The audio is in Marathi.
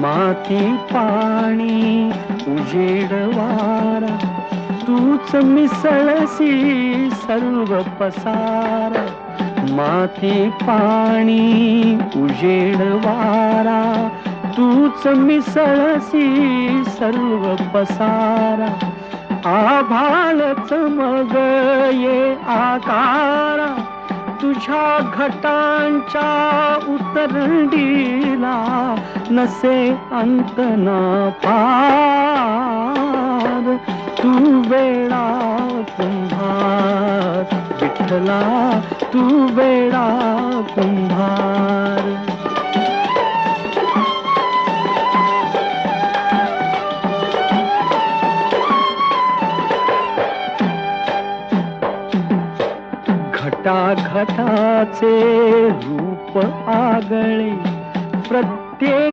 माती पाणी उजेड वारा, तूच मिसळसी सर्व पसारा. माती पाणी उजेड वारा, तूच मिसळसी सर्व पसारा. आभाळच मग ये आकारा, तुझ्या घटांच्या उतरंडीला नसे अंत ना पार. तू वेडा कुंभार विठ्ठला, तू वेडा कुंभार. घटाघटाचे रूप आगळे प्रत्येक